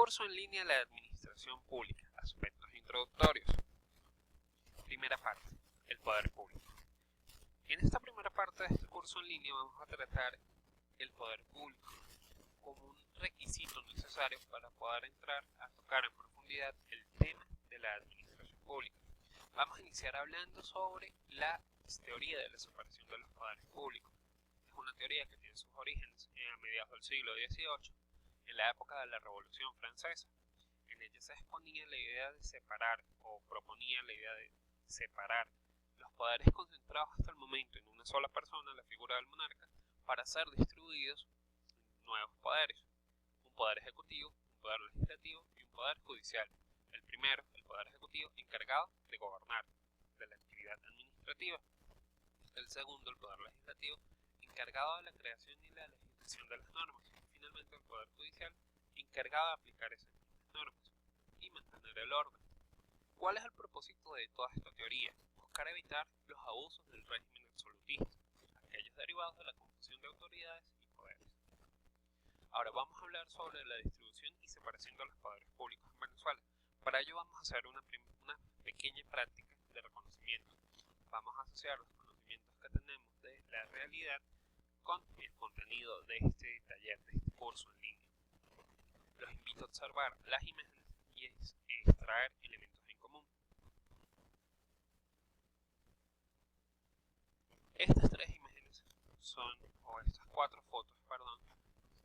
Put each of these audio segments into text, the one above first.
Curso en línea de la Administración Pública, aspectos introductorios. Primera parte, el poder público. En esta primera parte de este curso en línea vamos a tratar el poder público como un requisito necesario para poder entrar a tocar en profundidad el tema de la administración pública. Vamos a iniciar hablando sobre la teoría de la separación de los poderes públicos. Es una teoría que tiene sus orígenes a mediados del siglo XVIII, en la época de la Revolución Francesa. En ella se exponía la idea de separar, o proponía la idea de separar los poderes concentrados hasta el momento en una sola persona, la figura del monarca, para ser distribuidos en nuevos poderes: un poder ejecutivo, un poder legislativo y un poder judicial. El primero, el poder ejecutivo, encargado de gobernar, de la actividad administrativa. El segundo, el poder legislativo, encargado de la creación y la legislación de las normas. Y finalmente el poder judicial, encargado de aplicar esas normas y mantener el orden. ¿Cuál es el propósito de toda esta teoría? Buscar evitar los abusos del régimen absolutista, aquellos derivados de la confusión de autoridades y poderes. Ahora vamos a hablar sobre la distribución y separación de los poderes públicos en Venezuela. Para ello vamos a hacer una pequeña práctica de reconocimiento. Vamos a asociar los conocimientos que tenemos de la realidad con el contenido de este taller, de este curso en línea. Los invito a observar las imágenes y extraer elementos en común. Estas tres imágenes estas cuatro fotos,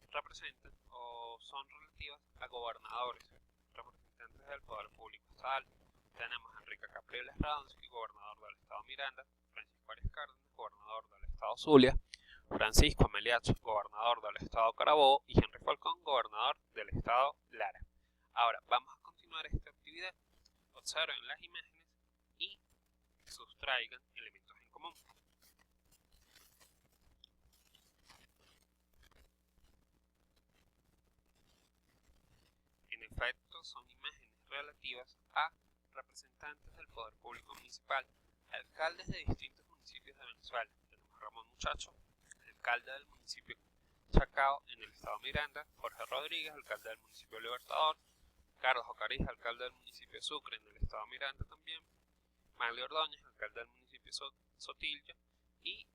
representan o son relativas a gobernadores, representantes del poder público estatal. Tenemos a Enrique Capriles Radonsky, gobernador del estado Miranda; Francisco Arias Cárdenas, gobernador del estado Zulia; Francisco Ameliacho, gobernador del estado Carabobo; y Henry Falcón, gobernador del estado Lara. Ahora vamos a continuar esta actividad. Observen las imágenes y sustraigan elementos en común. En efecto, son imágenes relativas a representantes del poder público municipal, alcaldes de distintos municipios de Venezuela. Tenemos a Ramón Muchacho, alcalde del municipio Chacao en el estado Miranda; Jorge Rodríguez, alcalde del municipio Libertador; Carlos Ocariz, alcalde del municipio de Sucre en el estado Miranda también; Maglio Ordóñez, alcalde del municipio Sotillo; y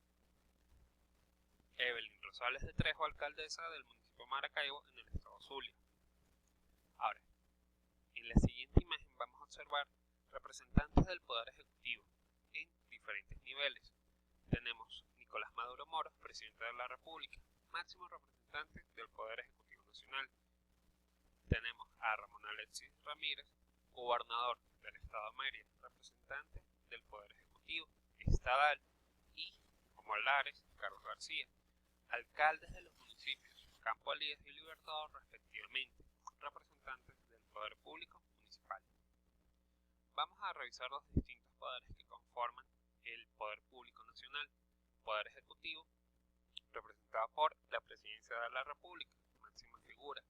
Evelyn Rosales de Trejo, alcaldesa del municipio Maracaibo en el estado Zulia. Ahora, en la siguiente imagen vamos a observar representantes del poder ejecutivo en diferentes niveles. Tenemos Nicolás Maduro Moros, presidente de la República, máximo representante del poder ejecutivo nacional. Tenemos a Ramón Alexis Ramírez, gobernador del estado de Mérida, representante del poder ejecutivo estatal; y como Lares, Carlos García, alcaldes de los municipios Campo Elías y Libertador respectivamente, representantes del poder público municipal. Vamos a revisar los distintos poderes que conforman el poder público nacional. Poder ejecutivo, representado por la presidencia de la República, máxima figura,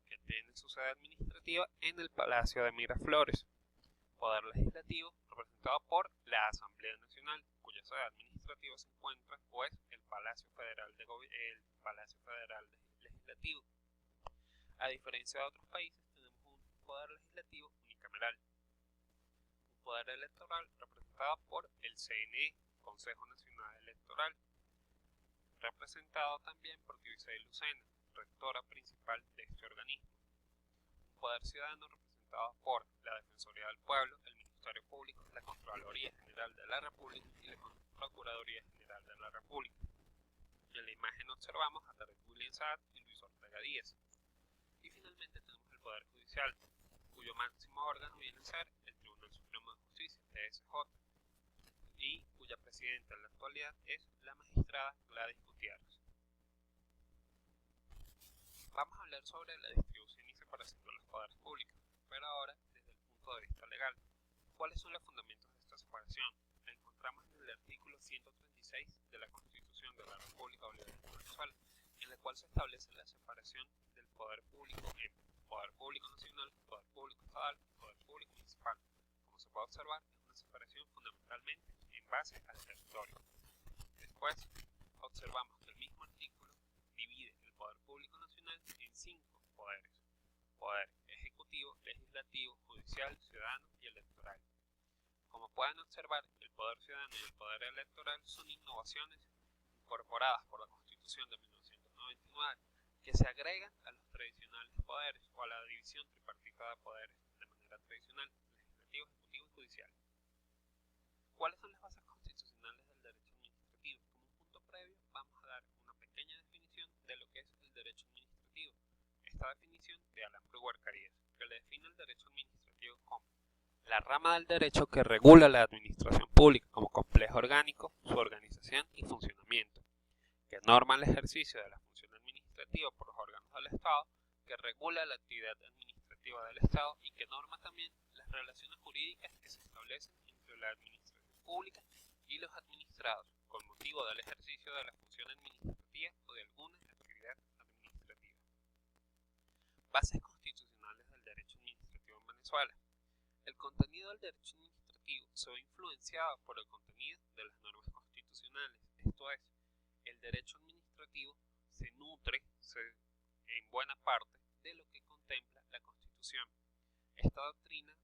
que tiene su sede administrativa en el Palacio de Miraflores. Poder legislativo, representado por la Asamblea Nacional, cuya sede administrativa se encuentra el Palacio Federal Legislativo. A diferencia de otros países, tenemos un poder legislativo unicameral. Un poder electoral representado por el CNE, Consejo Nacional Electoral, representado también por Tibisay Lucena, rectora principal de este organismo. Un poder ciudadano representado por la Defensoría del Pueblo, el Ministerio Público, la Contraloría General de la República y la Procuraduría General de la República. En la imagen observamos a Tarek William Saad y Luis Ortega Díaz. Y finalmente tenemos el Poder Judicial, cuyo máximo órgano viene a ser el Tribunal Supremo de Justicia, TSJ, y cuya presidenta en la actualidad es la magistrada Gladys Gutiérrez. Vamos a hablar sobre la distribución y separación de los poderes públicos, pero ahora desde el punto de vista legal. ¿Cuáles son los fundamentos de esta separación? La encontramos en el artículo 136 de la Constitución de la República Bolivariana de Venezuela, en la cual se establece la separación del poder público en poder público nacional, poder público estatal y poder público municipal. Como se puede observar, es una separación fundamentalmente en base al territorio. Después, observamos que el mismo artículo divide el poder público nacional en 5 poderes: poder ejecutivo, ejecutivo, legislativo, judicial, ciudadano y electoral. Como pueden observar, el poder ciudadano y el poder electoral son innovaciones incorporadas por la Constitución de 1999 que se agregan a los tradicionales poderes o a la división tripartita de poderes de manera tradicional, legislativo, ejecutivo y judicial. ¿Cuáles son las bases constitucionales del derecho administrativo? Como un punto previo, vamos a dar una pequeña definición de lo que es el derecho administrativo. Esta definición de Alan Brewer Carías, que le define el derecho administrativo como la rama del derecho que regula la administración pública como complejo orgánico, su organización y funcionamiento, que norma el ejercicio de la función administrativa por los órganos del Estado, que regula la actividad administrativa del Estado y que norma también las relaciones jurídicas que se establecen entre la administración pública y los administrados con motivo del ejercicio de la función administrativa o de alguna actividad administrativa. Bases constitucionales del derecho administrativo en Venezuela. El contenido del derecho administrativo se ve influenciado por el contenido de las normas constitucionales, esto es, el derecho administrativo se nutre en buena parte de lo que contempla la Constitución. Esta doctrina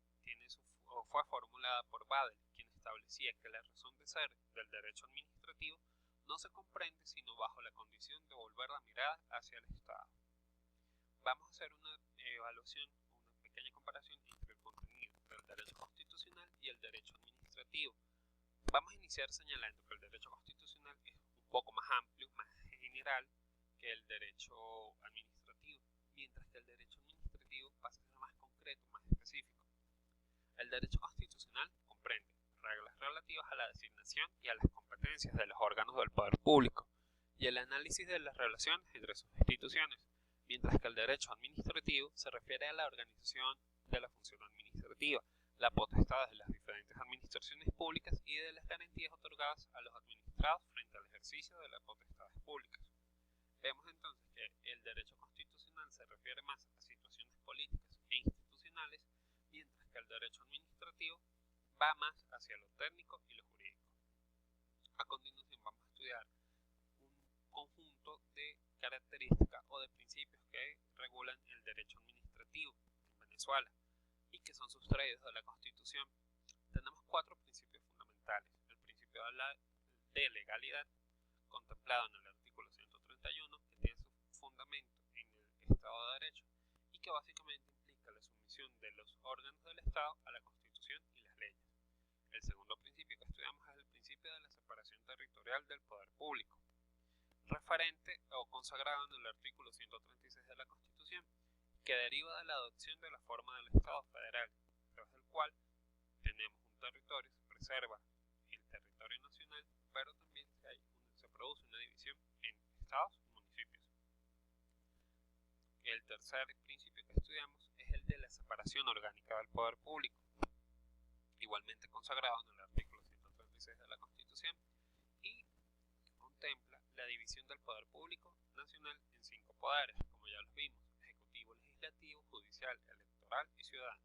fue formulada por Badel, quien establecía que la razón de ser del derecho administrativo no se comprende sino bajo la condición de volver la mirada hacia el Estado. Vamos a hacer una evaluación, una pequeña comparación entre el contenido del derecho constitucional y el derecho administrativo. Vamos a iniciar señalando que el derecho constitucional es un poco más amplio, más general que el derecho administrativo, mientras que el derecho administrativo pasa a ser más concreto, más específico. El derecho constitucional comprende reglas relativas a la designación y a las competencias de los órganos del poder público y el análisis de las relaciones entre sus instituciones, mientras que el derecho administrativo se refiere a la organización de la función administrativa, la potestad de las diferentes administraciones públicas y de las garantías otorgadas a los administrados frente al ejercicio de las potestades públicas. Vemos entonces que el derecho constitucional se refiere más a situaciones políticas e institucionales, mientras que el derecho administrativo va más hacia lo técnico y lo jurídico. A continuación vamos a estudiar un conjunto de características o de principios que regulan el derecho administrativo en Venezuela y que son sustraídos de la Constitución. Tenemos 4 principios fundamentales. El principio de legalidad, contemplado en el artículo 131, que tiene su fundamento en el Estado de Derecho y que básicamente implica la sumisión de los órganos del Estado a la Constitución y las leyes. El segundo principio que estudiamos es el principio de la separación territorial del poder público, referente o consagrado en el artículo 136 de la Constitución, que deriva de la adopción de la forma del Estado federal, a través del cual tenemos un territorio, se preserva el territorio nacional, pero también se produce una división en estados y municipios. El tercer principio que estudiamos es el de la separación orgánica del poder público, igualmente consagrado en el artículo 136 de la Constitución, y contempla la división del poder público nacional en 5 poderes, como ya los vimos: ejecutivo, legislativo, judicial, electoral y ciudadano.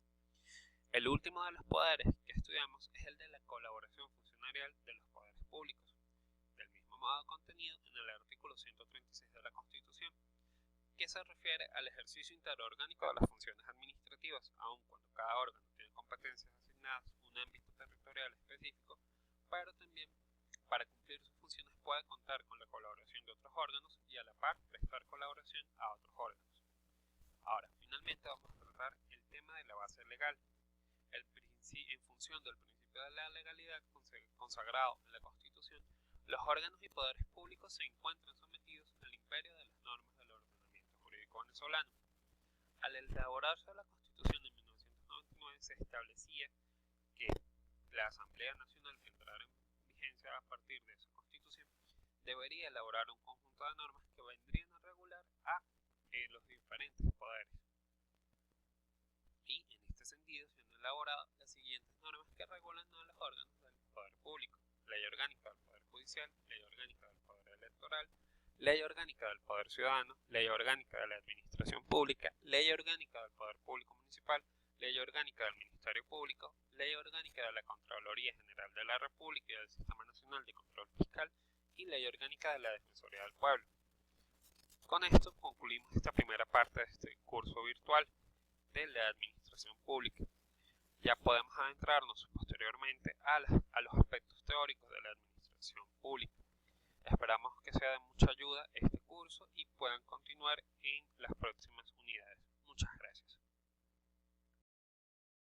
El último de los poderes que estudiamos es el de la colaboración funcionarial de los poderes públicos, del mismo modo contenido en el artículo 136 de la Constitución, que se refiere al ejercicio interorgánico de las funciones administrativas, aun cuando cada órgano tiene competencias asignadas un ámbito territorial específico, pero también para cumplir sus funciones puede contar con la colaboración de otros órganos y a la par prestar colaboración a otros órganos. Ahora, finalmente vamos a tratar el tema de la base legal. En función del principio de la legalidad consagrado en la Constitución, los órganos y poderes públicos se encuentran sometidos al imperio de las normas del ordenamiento jurídico venezolano. Al elaborarse la Constitución de 1999 se establecía que la Asamblea Nacional, que entrara en vigencia a partir de esa Constitución, debería elaborar un conjunto de normas que vendrían a regular a los diferentes poderes. Y en este sentido se han elaborado las siguientes normas que regulan a los órganos del poder público: Ley Orgánica del Poder Judicial, Ley Orgánica del Poder Electoral, Ley Orgánica del Poder Ciudadano, Ley Orgánica de la Administración Pública, Ley Orgánica del Poder Público Municipal, Ley Orgánica del Ministerio Público, Ley Orgánica de la Contraloría General de la República y del Sistema Nacional de Control Fiscal y Ley Orgánica de la Defensoría del Pueblo. Con esto concluimos esta primera parte de este curso virtual. de la administración pública. Ya podemos adentrarnos posteriormente a los aspectos teóricos de la administración pública. Esperamos que sea de mucha ayuda este curso y puedan continuar